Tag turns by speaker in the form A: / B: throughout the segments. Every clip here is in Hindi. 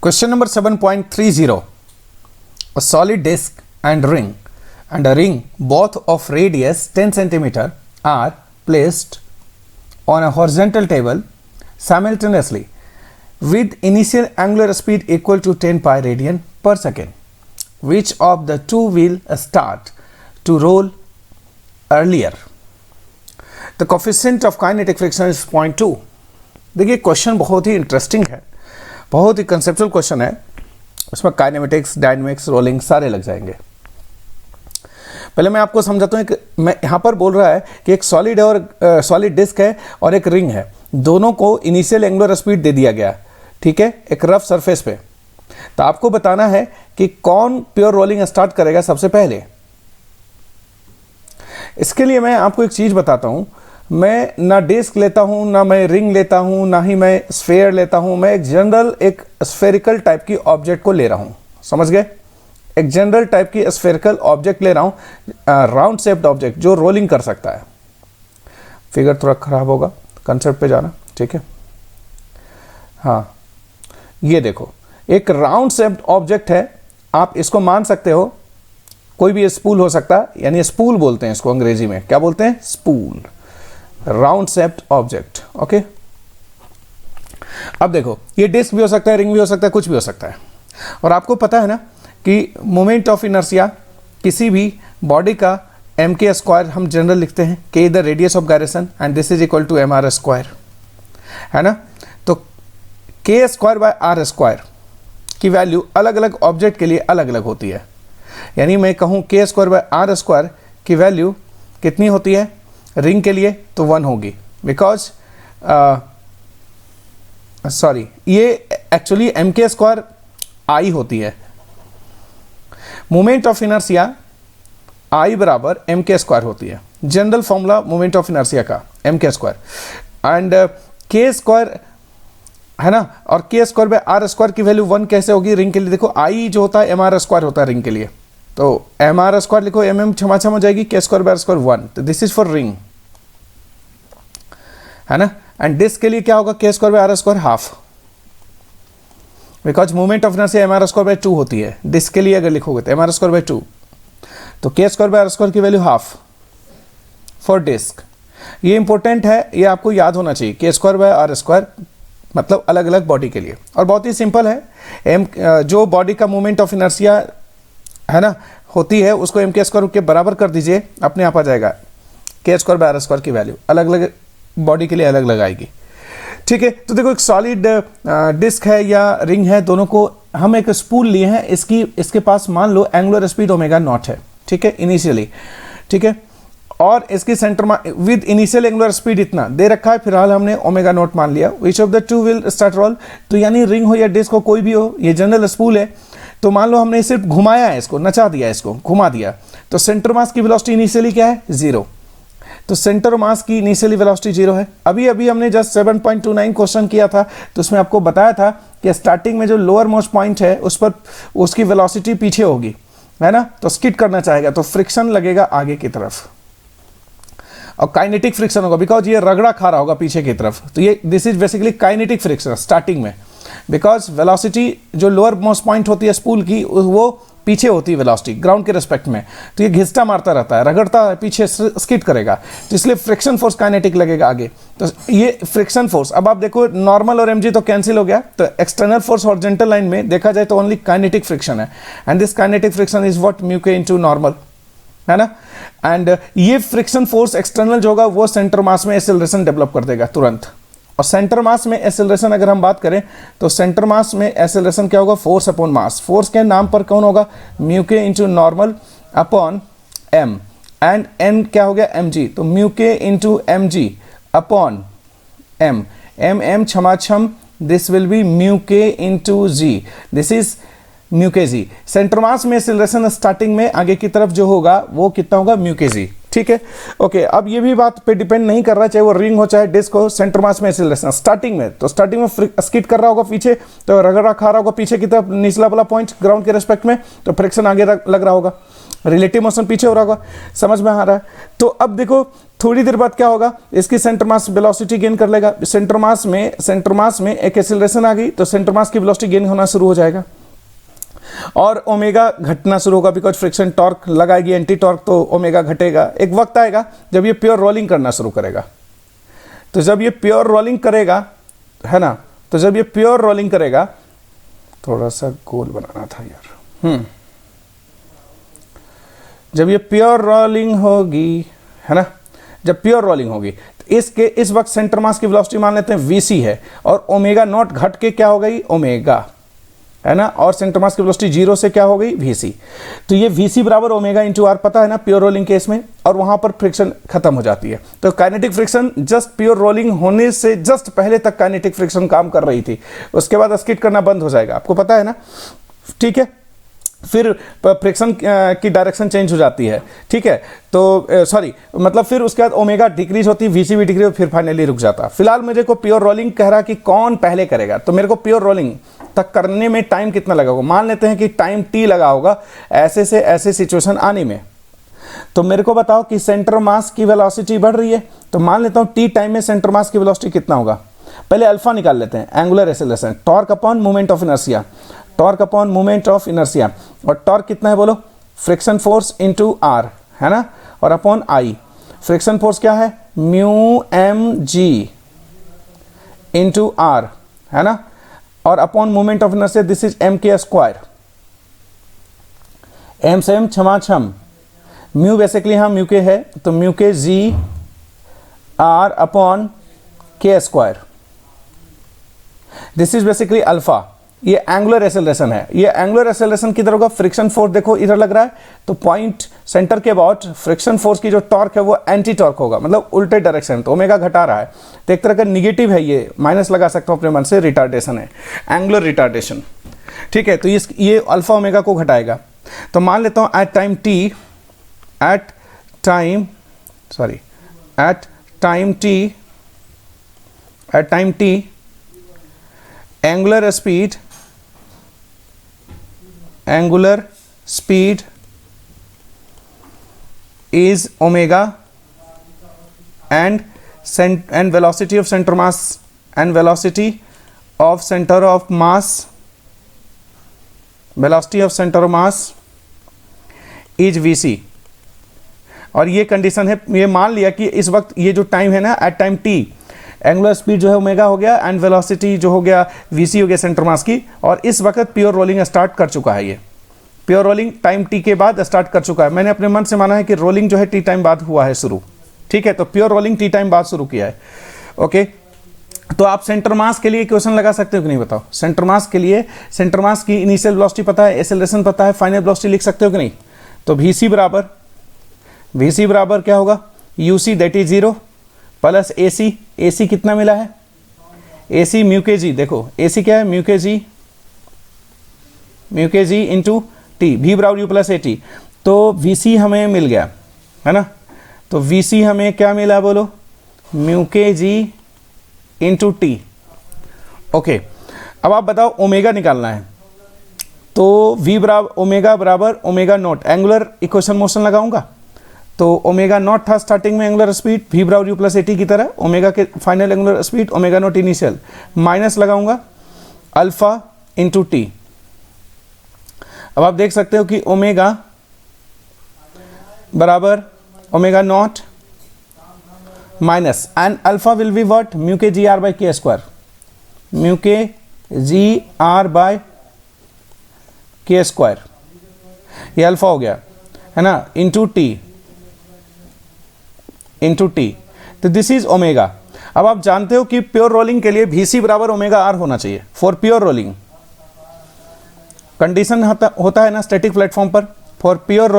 A: Question number 7.30. A solid disc and a ring both of radius 10 centimeter are placed on a horizontal table simultaneously with initial angular speed equal to 10 pi radian per second. Which of the two will start to roll earlier? The coefficient of kinetic friction is 0.2. देखिए क्वेश्चन बहुत ही इंटरेस्टिंग है, बहुत ही कंसेप्चुअल क्वेश्चन है. उसमें काइनेमेटिक्स, डायनेमिक्स, रोलिंग सारे लग जाएंगे. पहले मैं आपको समझाता हूँ. मैं यहाँ पर बोल रहा है कि एक सॉलिड है और सॉलिड डिस्क है और एक रिंग है. दोनों को इनिशियल एंगुलर स्पीड दे दिया गया, ठीक है, एक रफ सरफेस पे. तो आपको बताना है कि कौन प्योर रोलिंग स्टार्ट करेगा सबसे पहले. इसके लिए मैं आपको एक चीज बताता हूं. मैं ना डिस्क लेता हूं, ना मैं रिंग लेता हूं, ना ही मैं स्फेयर लेता हूं. मैं एक जनरल एक स्फेरिकल टाइप की ऑब्जेक्ट को ले रहा हूं. समझ गए? एक जनरल टाइप की स्फेरिकल ऑब्जेक्ट ले रहा हूं, राउंड शेप्ड ऑब्जेक्ट जो रोलिंग कर सकता है. फिगर थोड़ा खराब होगा, कंसेप्ट पे जाना, ठीक है. हाँ, ये देखो एक राउंड शेप्ड ऑब्जेक्ट है. आप इसको मान सकते हो कोई भी स्पूल हो सकता है, यानी स्पूल बोलते हैं इसको अंग्रेजी में. क्या बोलते हैं? Spool. Round shaped object. Okay. अब देखो ये डिस्क भी हो सकता है, रिंग भी हो सकता है, कुछ भी हो सकता है. और आपको पता है ना कि मोमेंट ऑफ इनर्शिया किसी भी बॉडी का एम के स्क्वायर हम जनरल लिखते हैं. K the radius of gyration and this is equal to M R square, है ना. तो K square by are square की वैल्यू अलग अलग ऑब्जेक्ट के लिए अलग अलग होती है. यानी मैं कहूं के स्क्वायर बाय आर स्क्वायर की वैल्यू कितनी होती है रिंग के लिए, तो 1 होगी. बिकॉज सॉरी, ये एक्चुअली एम के स्क्वायर आई होती है. मोमेंट ऑफ इनर्शिया आई बराबर एम के स्क्वायर होती है. General formula moment of inertia का एम के स्क्वायर. एंड के स्क्वायर है ना, और के स्क्वायर बाय आर स्क्वायर की वैल्यू 1 कैसे होगी रिंग के लिए? देखो आई जो होता है एम आर स्क्वायर होता है रिंग के लिए. तो एम आर स्क्वायर लिखो, एम क्षमा हो जाएगी, के स्क्वायर बाय आर स्क्वायर 1. तो दिस इज फॉर रिंग, है ना. एंड डिस्क के लिए क्या होगा? K square by are square half. Because movement of inertia M R square by 2 होती है. डिस्क के लिए अगर लिखोगे तो एम आर स्क्वायर बाय 2, तो K square by are square की वैल्यू हाफ फॉर डिस्क. ये इंपॉर्टेंट है, ये आपको याद होना चाहिए. के स्क्वायर बाय आर स्क्वायर मतलब अलग अलग बॉडी के लिए. और बहुत ही सिंपल है. एम जो बॉडी का मूवमेंट ऑफ इनर्शिया है ना होती है उसको एम के स्क्वायर के बराबर कर दीजिए, अपने आप आ जाएगा. के स्क्वायर बाय आर स्क्वायर की वैल्यू अलग अलग बॉडी के लिए अलग अलग आएगी, ठीक है. तो देखो एक सॉलिड डिस्क है या रिंग है, दोनों को हम एक स्पूल लिए हैं. इसके पास मान लो एंगुलर स्पीड ओमेगा नॉट है, ठीक है, इनिशियली, ठीक है. और इसकी centre with initial angular speed इतना दे रखा है, फिलहाल हमने ओमेगा नॉट मान लिया. Which of the two will start roll? तो यानी रिंग हो या डिस्क हो, कोई भी हो, ये जनरल स्पूल है. तो मान लो हमने सिर्फ घुमाया है, इसको नचा दिया, इसको घुमा दिया, तो सेंटर मास की वेलोसिटी इनिशियली क्या है? 0. तो सेंटर मास की इनिशियली वेलोसिटी 0 है. अभी हमने जस्ट 7.29 क्वेश्चन किया था, तो उसमें आपको बताया था कि स्टार्टिंग में जो लोअर मोस्ट पॉइंट है उस पर उसकी वेलोसिटी पीछे होगी, है ना. तो स्किड करना चाहेगा तो फ्रिक्शन लगेगा आगे की तरफ और काइनेटिक फ्रिक्शन होगा, बिकॉज ये रगड़ा खा रहा होगा पीछे की तरफ. तो ये this is basically kinetic friction starting में, बिकॉज वेलोसिटी जो लोअर मोस्ट पॉइंट होती है स्पूल की वो पीछे होती है वेलोसिटी ग्राउंड के रिस्पेक्ट में. तो ये घिसटा मारता रहता है, रगड़ता है, पीछे स्किड करेगा, तो इसलिए फ्रिक्शन फोर्स काइनेटिक लगेगा आगे. तो ये फ्रिक्शन फोर्स. अब आप देखो नॉर्मल और एमजी तो कैंसिल हो गया, तो एक्सटर्नल फोर्स हॉरिजॉन्टल लाइन में देखा जाए तो ओनली काइनेटिक फ्रिक्शन है. And this kinetic friction is what mu के इनटू नॉर्मल, है ना. एंड ये फ्रिक्शन फोर्स एक्सटर्नल जो होगा वो सेंटर मास में एक्सेलरेशन डेवलप कर देगा तुरंत. और सेंटर मास में एक्सेलरेशन अगर हम बात करें तो सेंटर मास में एक्सेलरेशन क्या होगा? Force upon mass. फोर्स के नाम पर कौन होगा? Mu k into normal upon m. And N क्या हो गया? M g. तो mu k into m g upon m. M क्षम this will be mu k into g. This is mu के जी. सेंटर मास में एक्सेलरेशन स्टार्टिंग में आगे की तरफ जो होगा वो कितना होगा? म्यू के जी, ठीक है. ओके. अब ये भी बात पे डिपेंड नहीं कर रहा, चाहे वो रिंग हो चाहे डिस्क हो, सेंटर मास में एक्सेलरेशन स्टार्टिंग में, तो स्टार्टिंग में स्किड कर रहा होगा पीछे, तो रगड़ा खा रहा होगा पीछे की तरफ, निचला वाला पॉइंट ग्राउंड के रेस्पेक्ट में, तो फ्रिक्शन आगे लग रहा होगा, रिलेटिव मोशन पीछे हो रहा होगा. समझ में आ रहा है? तो अब देखो थोड़ी देर बाद क्या होगा, इसकी सेंटर मास वेलोसिटी गेन कर लेगा। सेंटर मास में एक एक्सेलरेशन आ गई तो सेंटर मास की वेलोसिटी गेन होना शुरू हो जाएगा और ओमेगा घटना शुरू होगा, बिकॉज फ्रिक्शन टॉर्क लगाएगी एंटी टॉर्क, तो ओमेगा घटेगा। एक वक्त आएगा जब ये प्योर रोलिंग करना शुरू करेगा। तो जब ये प्योर रोलिंग करेगा, है ना, तो जब ये प्योर रोलिंग करेगा, थोड़ा सा गोल बनाना था यार, जब ये प्योर रोलिंग होगी, है ना, जब प्योर रोलिंग होगी तो इस वक्त सेंटर मास की वेलोसिटी मान लेते हैं वीसी है और ओमेगा नॉट घट के क्या हो गई, ओमेगा, है ना, और सेंटर मास की वेलोसिटी 0 से क्या हो गई, वीसी। तो ये वीसी बराबर ओमेगा इंटू आर पता है ना प्योर रोलिंग केस में, और वहां पर फ्रिक्शन खत्म हो जाती है। तो kinetic friction just pure rolling होने से जस्ट पहले तक काइनेटिक फ्रिक्शन काम कर रही थी, उसके बाद स्किड करना बंद हो जाएगा, आपको पता है ना, ठीक है। फिर फ्रिक्शन की डायरेक्शन चेंज हो जाती है, ठीक है। तो सॉरी, मतलब फिर उसके बाद ओमेगा डिक्रीज होती है, वीसी भी डिक्रीज, फिर फाइनली रुक जाता। फिलहाल मेरे को प्योर रोलिंग कह रहा कि कौन पहले करेगा, तो मेरे को प्योर रोलिंग तक करने में टाइम कितना लगा होगा, मान लेते हैं कि टाइम टी लगा होगा ऐसे से ऐसे सिचुएशन आने में। तो मेरे को बताओ कि सेंटर मास की वेलोसिटी बढ़ रही है, तो मान लेता हूं टी टाइम में सेंटर मास की वेलोसिटी कितना होगा। पहले अल्फा निकाल लेते हैं, angular acceleration, torque upon moment of inertia, torque upon moment of inertia, और टॉर्क कितना है बोलो, फ्रिक्शन फोर्स इनटू आर, है ना, और अपॉन आई। फ्रिक्शन फोर्स क्या है, mu M G into R, है ना, और upon moment of inertia this is M K square, M से एम क्षमा छम, म्यू बेसिकली हाँ म्यू के है, तो म्यू के जी आर अपॉन के square, this is basically alpha. ये एंगुलर एक्सेलरेशन है, ये एंगुलर एक्सेलरेशन किधर होगा, फ्रिक्शन फोर्स देखो इधर लग रहा है, तो पॉइंट सेंटर के अबाउट फ्रिक्शन फोर्स की जो टॉर्क है वो एंटी टॉर्क होगा, मतलब उल्टे डायरेक्शन, तो ओमेगा घटा रहा है, तो एक तरह का निगेटिव है, ये माइनस लगा सकता हूं अपने मन से, रिटार्डेशन है, एंगुलर रिटार्डेशन, ठीक है। तो ये अल्फा ओमेगा को घटाएगा। तो मान लेता हूं at time T angular speed is omega and velocity of center mass is vc। और ये कंडीशन है, ये मान लिया कि इस वक्त ये जो टाइम है ना at time T, angular speed जो है ओमेगा हो गया एंड वेलोसिटी जो हो गया वीसी हो गया सेंटर मास की, और इस वक्त प्योर रोलिंग स्टार्ट कर चुका है। ये प्योर रोलिंग टाइम टी के बाद स्टार्ट कर चुका है। मैंने अपने मन से माना है कि रोलिंग जो है टी टाइम बाद हुआ है शुरू, ठीक है। तो प्योर रोलिंग टी टाइम बाद शुरू किया है, ओके। तो आप सेंटर मास के लिए क्वेश्चन लगा सकते हो कि नहीं बताओ, सेंटर मास के लिए सेंटर मास की इनिशियल वेलोसिटी पता है, एक्सेलरेशन पता है, फाइनल वेलोसिटी लिख सकते हो कि नहीं। तो वीसी बराबर क्या होगा, UC that is 0 plus AC कितना मिला है, एसी म्यू के जी, देखो एसी क्या है, म्यू के जी इंटू टी, भी बराबर यू प्लस ए टी। तो वीसी हमें मिल गया, है ना, तो वीसी हमें क्या मिला बोलो, म्यू के जी इंटू टी, ओके। अब आप बताओ ओमेगा निकालना है, तो वी बराबर ओमेगा बराबर omega naught, angular equation motion लगाऊंगा, तो ओमेगा नॉट था स्टार्टिंग में एंगुलर स्पीड, वी बराबर यू प्लस ए टी की तरह, ओमेगा के final angular speed omega naught initial, minus लगाऊंगा अल्फा इंटू टी। अब आप देख सकते हो कि ओमेगा बराबर omega naught minus and alpha will be what, mu के जी आर बाई के स्क्वायर, म्यू के जी आर बाय के स्क्वायर, ये अल्फा हो गया, है ना, इंटू टी, तो दिस इज ओमेगा। अब आप जानते हो कि प्योर रोलिंग के लिए वीसी बराबर ओमेगा आर होना चाहिए फॉर प्योर रोलिंग। कंडीशन होता है ना स्टैटिक प्लेटफॉर्म पर, for pure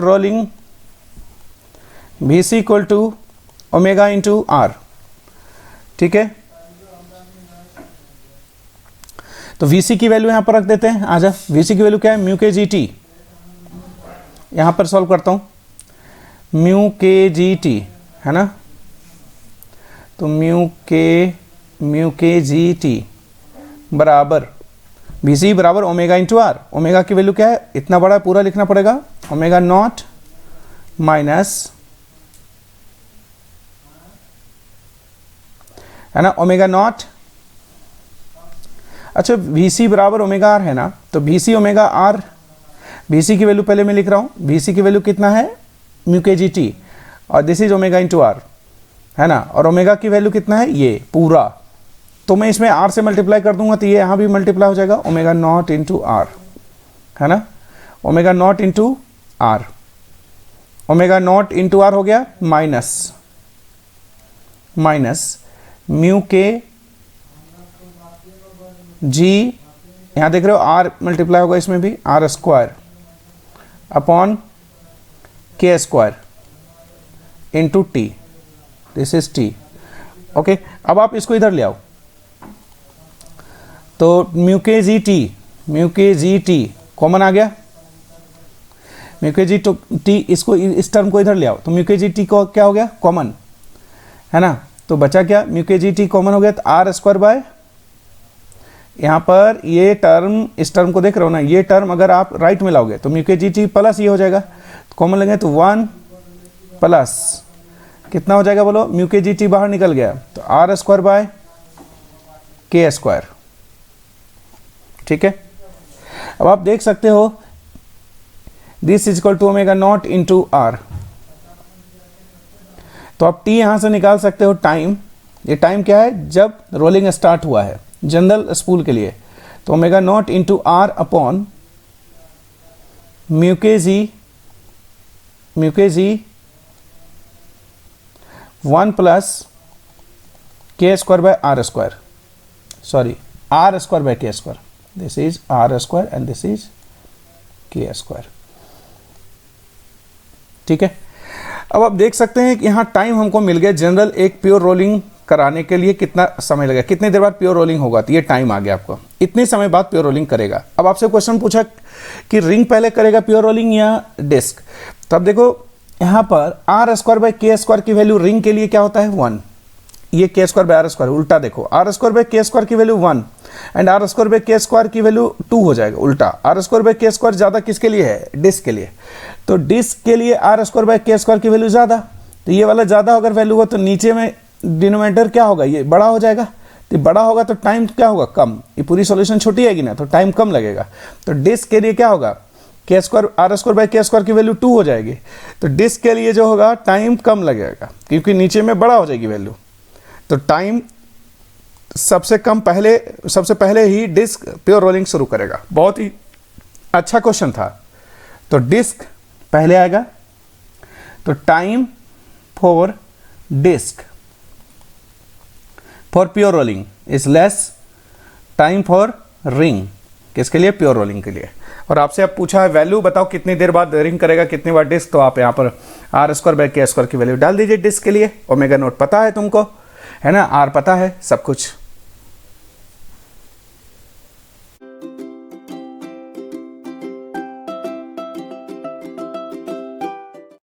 A: rolling VC equal to omega into R, ठीक है। तो वीसी की वैल्यू यहां पर रख देते हैं, आजा वीसी की वैल्यू क्या है, म्यू के जी टी, यहां पर सॉल्व करता हूं, म्यू के जी टी, है ना, तो म्यू के जी टी बराबर वीसी बराबर ओमेगा इंटू आर, ओमेगा की वैल्यू क्या है, इतना बड़ा पूरा लिखना पड़ेगा, ओमेगा नॉट माइनस, है ना, ओमेगा नॉट। अच्छा वी सी बराबर ओमेगा आर है ना, तो v c omega r, v c की वैल्यू पहले मैं लिख रहा हूँ, वी सी की वैल्यू कितना है म्यू के जी टी, और this is omega into R, है ना, और ओमेगा की वैल्यू कितना है ये पूरा, तो मैं इसमें आर से मल्टीप्लाई कर दूंगा तो ये यहाँ भी मल्टीप्लाई हो जाएगा, ओमेगा नॉट इंटू आर, है ना, omega not into R, omega not into R हो गया माइनस म्यू के जी, यहाँ देख रहे हो आर मल्टीप्लाई होगा इसमें भी, आर स्क्वायर अपॉन के square into T, this is T. Okay, अब आप इसको इधर ले आओ, तो म्यू के जी टी कॉमन आ गया, म्यू के जी टी, इसको इस टर्म को इधर ले आओ, तो म्यू के जी टी को क्या हो गया कॉमन, है ना, तो बचा क्या, म्यू के जी टी कॉमन हो गया, तो आर स्क्वायर बाय, यहाँ पर ये टर्म, इस टर्म को देख रहे हो ना, ये टर्म अगर आप राइट में लाओगे तो म्यू के जी टी प्लस ये हो जाएगा, कॉमन लगे तो 1 प्लस कितना हो जाएगा बोलो, म्यू के जी टी बाहर निकल गया, तो आर स्क्वायर बाय के स्क्वायर। ठीक है, अब आप देख सकते हो this is equal to omega not into R, तो आप टी यहां से निकाल सकते हो टाइम, ये टाइम क्या है जब रोलिंग स्टार्ट हुआ है जनरल स्पूल के लिए, तो omega not into r upon mu के g 1 plus k square by are square, sorry r square by के square, this is r square and this is k square. ठीक है, अब आप देख सकते हैं कि यहाँ टाइम हमको मिल गया जनरल एक प्योर रोलिंग कराने के लिए कितना समय लगेगा, कितनी देर बाद प्योर रोलिंग होगा, तो ये टाइम आ गया आपको, इतने समय बाद प्योर रोलिंग करेगा। अब आपसे क्वेश्चन पूछा कि रिंग पहले करेगा प्योर रोलिंग या डिस्क, तो अब देखो यहाँ पर आर स्क्वायर बाय के स्क्वायर की वैल्यू रिंग के लिए क्या होता है 1, ये के स्क्वायर बाय आर स्क्वायर, उल्टा देखो आर स्क्वायर बाय के स्क्वायर की value 1 and R square by के स्क्वायर की वैल्यू 2 हो जाएगा, उल्टा आर स्क्वायर बाय के स्क्वायर ज्यादा किसके लिए है, डिस्क के लिए, तो डिस्क के लिए आर स्क्वायर बाय के स्क्वायर की वैल्यू ज्यादा, तो ये वाला ज्यादा अगर वैल्यू हो तो नीचे में डिनोमिनेटर क्या होगा, ये बड़ा हो जाएगा, तो बड़ा होगा तो टाइम क्या होगा कम, ये पूरी सॉल्यूशन छोटी आएगी ना, तो टाइम कम लगेगा, तो डिस्क के लिए क्या होगा, K square are square by के स्क्वायर की वैल्यू 2 हो जाएगी, तो डिस्क के लिए जो होगा टाइम कम लगेगा क्योंकि नीचे में बड़ा हो जाएगी वैल्यू, तो टाइम सबसे पहले ही डिस्क प्योर रोलिंग शुरू करेगा। बहुत ही अच्छा क्वेश्चन था, तो डिस्क पहले आएगा, तो time for disc for pure rolling is less time for ring, किसके लिए, प्योर रोलिंग के लिए। और आपसे अब पूछा है वैल्यू बताओ कितनी देर बाद रिंग करेगा, कितनी बार डिस्क, तो आप यहाँ पर आर स्क्वायर बाय के स्क्वायर की वैल्यू डाल दीजिए डिस्क के लिए, ओमेगा नोट पता है तुमको, है ना, आर पता है, सब कुछ